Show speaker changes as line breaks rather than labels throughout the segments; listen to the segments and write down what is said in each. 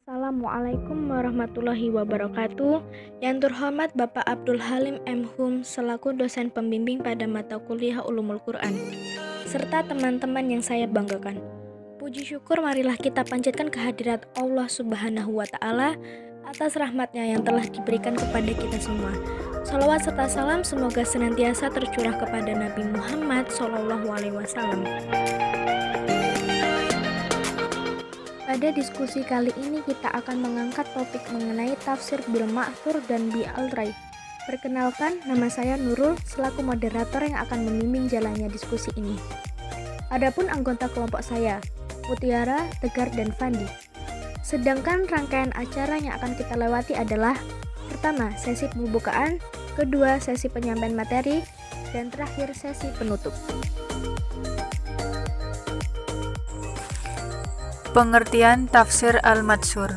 Assalamualaikum warahmatullahi wabarakatuh. Yang terhormat Bapak Abdul Halim M. Hum selaku dosen pembimbing pada mata kuliah Ulumul Quran, serta teman-teman yang saya banggakan. Puji syukur marilah kita panjatkan kehadirat Allah Subhanahu wa Ta'ala atas rahmatnya yang telah diberikan kepada kita semua. Salawat serta salam semoga senantiasa tercurah kepada Nabi Muhammad SAW. Pada diskusi kali ini kita akan mengangkat topik mengenai tafsir bil ma'thur dan bi al-rai. Perkenalkan, nama saya Nurul selaku moderator yang akan membimbing jalannya diskusi ini. Adapun anggota kelompok saya, Mutiara, Tegar, dan Fandi. Sedangkan rangkaian acara yang akan kita lewati adalah: pertama, sesi pembukaan, kedua, sesi penyampaian materi, dan terakhir, sesi penutup.
Pengertian tafsir al-matsur.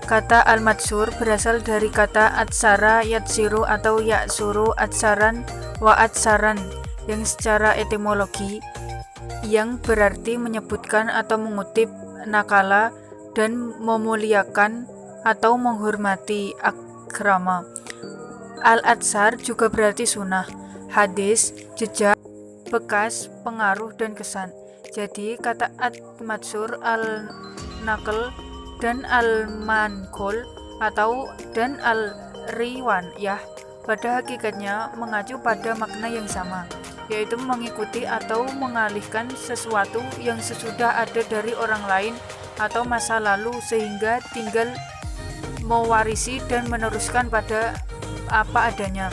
Kata al-matsur berasal dari kata atsara yatsiru atau yaksuru atsaran wa atsaran yang secara etimologi yang berarti menyebutkan atau mengutip, nakala, dan memuliakan atau menghormati, akrama. Al-atsar juga berarti sunnah, hadis, jejak, bekas, pengaruh, dan kesan. Jadi kata al-matsur, al-naql, dan al-manqul atau dan al-riwayah pada hakikatnya mengacu pada makna yang sama, yaitu mengikuti atau mengalihkan sesuatu yang sesudah ada dari orang lain atau masa lalu sehingga tinggal mewarisi dan meneruskan pada apa adanya.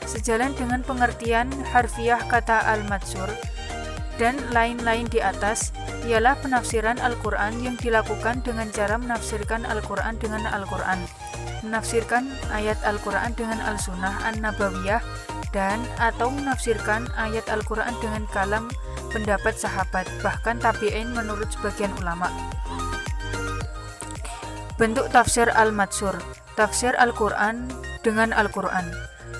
Sejalan dengan pengertian harfiah kata al-matsur dan lain-lain di atas, ialah penafsiran Al-Quran yang dilakukan dengan cara menafsirkan Al-Quran dengan Al-Quran, menafsirkan ayat Al-Quran dengan Al-Sunnah An-Nabawiyah, dan atau menafsirkan ayat Al-Quran dengan kalam pendapat sahabat, bahkan tabi'in menurut sebagian ulama. Bentuk tafsir Al-Matsur. Tafsir Al-Quran dengan Al-Quran.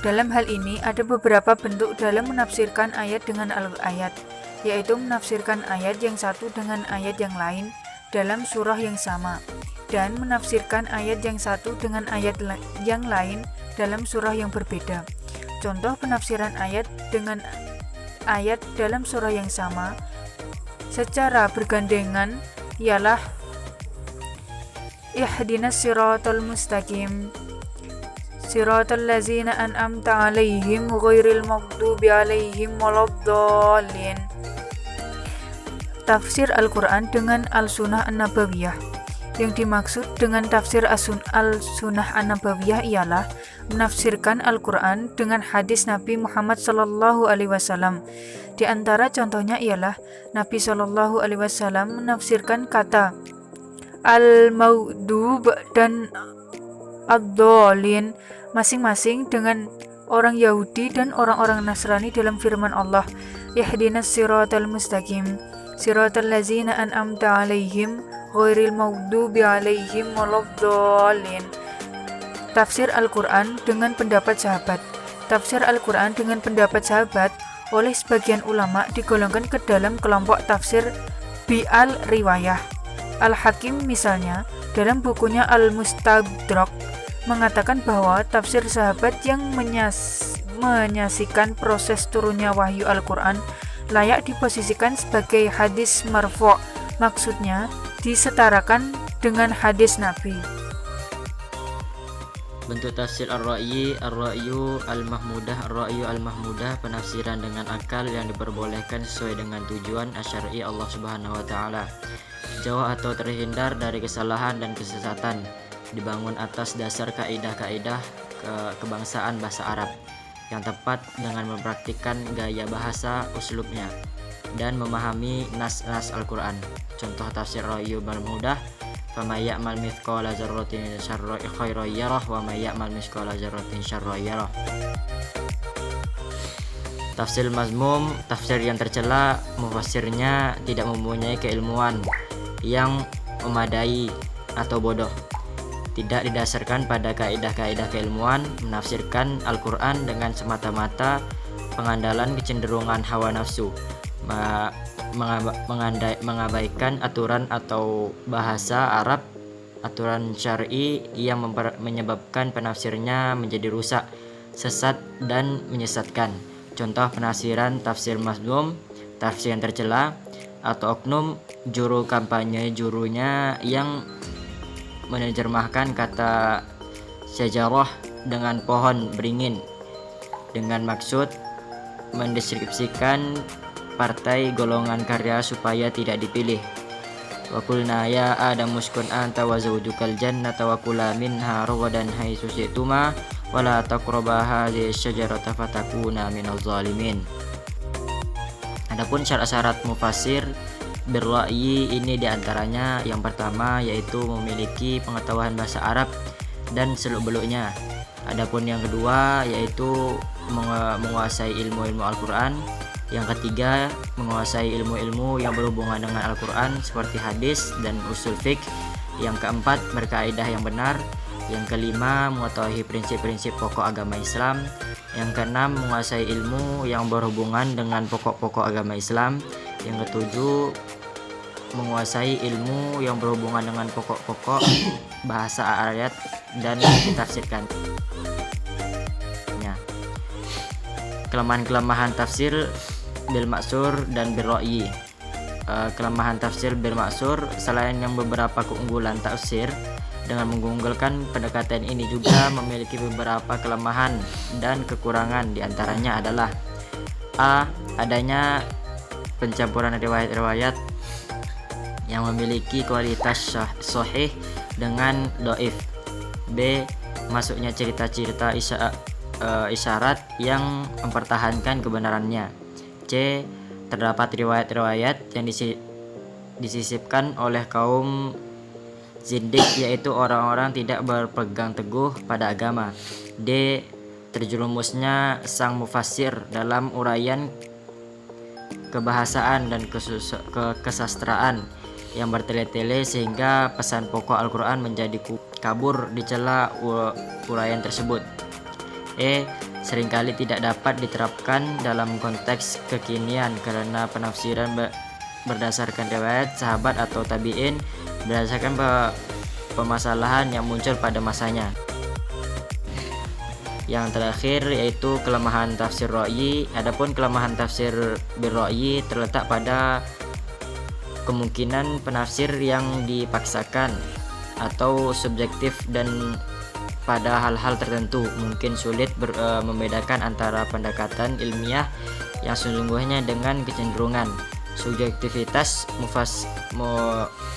Dalam hal ini ada beberapa bentuk dalam menafsirkan ayat dengan ayat, yaitu menafsirkan ayat yang satu dengan ayat yang lain dalam surah yang sama, dan menafsirkan ayat yang satu dengan ayat yang lain dalam surah yang berbeda. Contoh penafsiran ayat dengan ayat dalam surah yang sama secara bergandengan ialah ihdinas siratal mustaqim siratal ladzina an'amta 'alaihim ghairil maghdubi alaihim waladdallin. Tafsir Al-Quran dengan Al-Sunnah An-Nabawiyah. Yang dimaksud dengan tafsir Al-Sunnah An-Nabawiyah ialah menafsirkan Al-Quran dengan hadis Nabi Muhammad SAW. Di antara contohnya ialah Nabi SAW menafsirkan kata al-maudub dan ad-dhalin masing-masing dengan orang Yahudi dan orang-orang Nasrani dalam firman Allah, ihdinas siratal mustaqim siratal ladzina an'amta 'alaihim ghairil maghdubi 'alaihim waladdallin. Tafsir Al-Quran dengan pendapat sahabat. Tafsir Al-Quran dengan pendapat sahabat oleh sebagian ulama digolongkan ke dalam kelompok tafsir bi al-riwayah. Al-Hakim misalnya dalam bukunya Al-Mustadrak mengatakan bahwa tafsir sahabat yang menyaksikan proses turunnya wahyu Al-Quran layak diposisikan sebagai hadis marfu', maksudnya disetarakan dengan hadis Nabi.
Bentuk tafsir ar-ra'yi, ar-ra'yu al-mahmudah. Ar-ra'yu al-mahmudah penafsiran dengan akal yang diperbolehkan sesuai dengan tujuan asyari Allah Subhanahu wa Ta'ala, jauh atau terhindar dari kesalahan dan kesesatan, dibangun atas dasar kaidah-kaidah kebangsaan bahasa Arab yang tepat dengan mempraktikkan gaya bahasa uslubnya dan memahami nas-nas Al-Quran. Contoh tafsir ra'yu al-mahmudah, فَمَا يَعْمَلْ مِثْقَالَ ذَرَّةٍ خَيْرًا يَرَهُ وَمَا يَعْمَلْ مِثْقَالَ ذَرَّةٍ شَرًّا يَرَهُ. Tafsir mazmum, tafsir yang tercela, mufassirnya tidak mempunyai keilmuan yang memadai atau bodoh, tidak didasarkan pada kaidah-kaidah keilmuan, menafsirkan Al-Quran dengan semata-mata pengandalan kecenderungan hawa nafsu, mengabaikan aturan atau bahasa Arab aturan syar'i yang menyebabkan penafsirnya menjadi rusak, sesat dan menyesatkan. Contoh penafsiran tafsir mazmum, tafsir yang tercela, atau oknum juru kampanye jurunya yang menerjemahkan kata syajarah dengan pohon beringin dengan maksud mendeskripsikan partai golongan karya supaya tidak dipilih. Wa qulna ya Adamu uskun anta wa zawjukal jannata wa kula minha ragadan haitsu syi'tuma wa la taqraba hadhihi syajarata fatakuna minaz zalimin. Adapun syarat-syarat mufassir birra'yi ini diantaranya yang pertama yaitu memiliki pengetahuan bahasa Arab dan seluk-beluknya. Adapun yang kedua yaitu menguasai ilmu-ilmu Al-Quran. Yang ketiga menguasai ilmu-ilmu yang berhubungan dengan Al-Quran seperti hadis dan usul fiqh. Yang keempat berkaidah yang benar. Yang kelima mengetahui prinsip-prinsip pokok agama Islam. Yang keenam menguasai ilmu yang berhubungan dengan pokok-pokok agama Islam. Yang ketujuh menguasai ilmu yang berhubungan dengan pokok-pokok bahasa ayat dan ditafsirkan. Kelemahan-kelemahan tafsir bil maksur dan bil ra'yi. Kelemahan tafsir bil maksur, selain yang beberapa keunggulan tafsir dengan mengunggulkan pendekatan ini juga memiliki beberapa kelemahan dan kekurangan. Di antaranya adalah a. adanya pencampuran riwayat-riwayat yang memiliki kualitas sahih dengan dhaif. B. masuknya cerita-cerita isyarat yang mempertahankan kebenarannya. C. terdapat riwayat-riwayat yang disisipkan oleh kaum zindik, yaitu orang-orang tidak berpegang teguh pada agama. D. terjerumusnya sang mufassir dalam uraian kebahasaan dan kesastraan yang bertele-tele sehingga pesan pokok Al-Quran menjadi kabur di celah uraian tersebut. E. seringkali tidak dapat diterapkan dalam konteks kekinian karena penafsiran berdasarkan riwayat sahabat atau tabi'in berdasarkan permasalahan yang muncul pada masanya. Yang terakhir yaitu kelemahan tafsir ra'yi. Adapun kelemahan tafsir bil ra'yi terletak pada kemungkinan penafsir yang dipaksakan atau subjektif dan pada hal-hal tertentu mungkin sulit membedakan antara pendekatan ilmiah yang sesungguhnya dengan kecenderungan subjektivitas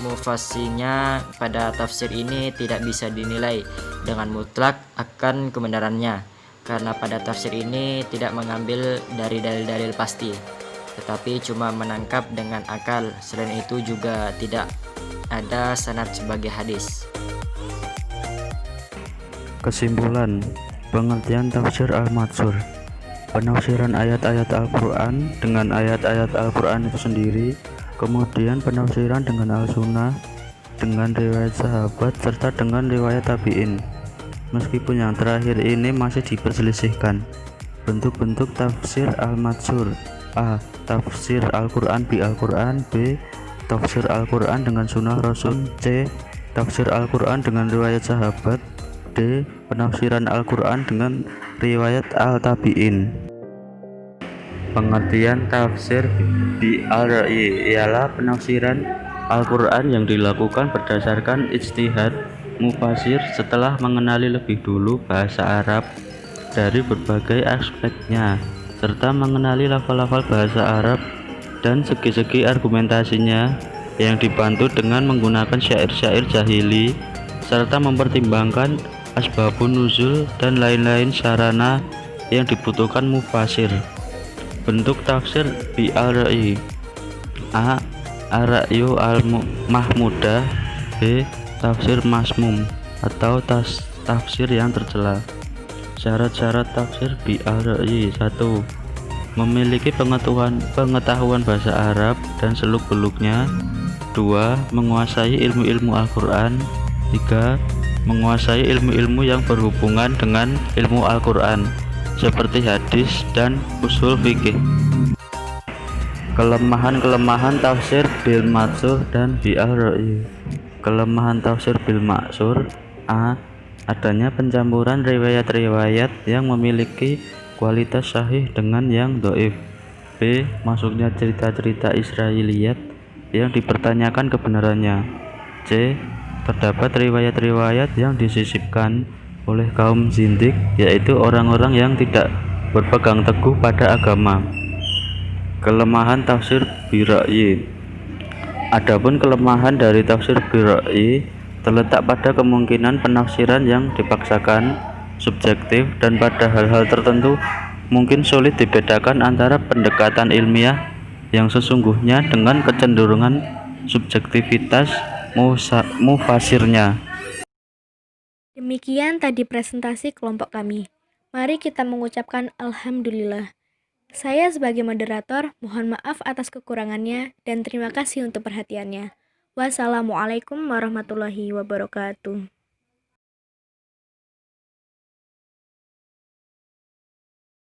mufassirnya pada tafsir ini tidak bisa dinilai dengan mutlak akan kebenarannya karena pada tafsir ini tidak mengambil dari dalil-dalil pasti tetapi cuma menangkap dengan akal. Selain itu juga tidak ada sanad sebagai hadis.
Kesimpulan, pengertian tafsir al-matsur, penafsiran ayat-ayat Al-Quran dengan ayat-ayat Al-Quran itu sendiri, kemudian penafsiran dengan al-sunnah, dengan riwayat sahabat, serta dengan riwayat tabi'in. Meskipun yang terakhir ini masih diperselisihkan. Bentuk-bentuk tafsir al-matsur: A. Tafsir Al-Quran bi Al-Quran. B. Tafsir Al-Quran dengan sunnah Rasul. C. Tafsir Al-Quran dengan riwayat sahabat. D. Penafsiran Al-Quran dengan riwayat al-tabi'in. Pengertian tafsir bi al-ra'yi ialah penafsiran Al-Quran yang dilakukan berdasarkan ijtihad mufassir setelah mengenali lebih dulu bahasa Arab dari berbagai aspeknya serta mengenali lafal-lafal bahasa Arab dan segi-segi argumentasinya yang dibantu dengan menggunakan syair-syair jahili serta mempertimbangkan asbabun nuzul dan lain-lain sarana yang dibutuhkan mufassir. Bentuk tafsir bi al-ra'yi: A. Ar-ra'yu al-mahmudah. B. Tafsir masmum atau tafsir yang tercela. Syarat-syarat tafsir bi al-ra'yi: 1. Memiliki pengetahuan bahasa Arab dan seluk-beluknya. 2. Menguasai ilmu-ilmu Al-Quran. 3. Menguasai ilmu-ilmu yang berhubungan dengan ilmu Al-Quran seperti hadis dan usul fikih. Kelemahan-kelemahan tafsir bil matsur dan bi al-ra'yi: Kelemahan tafsir bil ma'tsur: A. Adanya pencampuran riwayat-riwayat yang memiliki kualitas sahih dengan yang dhaif. B. Masuknya cerita-cerita Israiliyat yang dipertanyakan kebenarannya. C. Terdapat riwayat-riwayat yang disisipkan oleh kaum zindik, yaitu orang-orang yang tidak berpegang teguh pada agama. Kelemahan tafsir bira'yi: adapun kelemahan dari tafsir bira'yi terletak pada kemungkinan penafsiran yang dipaksakan, subjektif, dan pada hal-hal tertentu mungkin sulit dibedakan antara pendekatan ilmiah yang sesungguhnya dengan kecenderungan subjektivitas mufasirnya.
Demikian tadi presentasi kelompok kami. Mari kita mengucapkan Alhamdulillah. Saya sebagai moderator mohon maaf atas kekurangannya dan terima kasih untuk perhatiannya. Wassalamualaikum warahmatullahi wabarakatuh.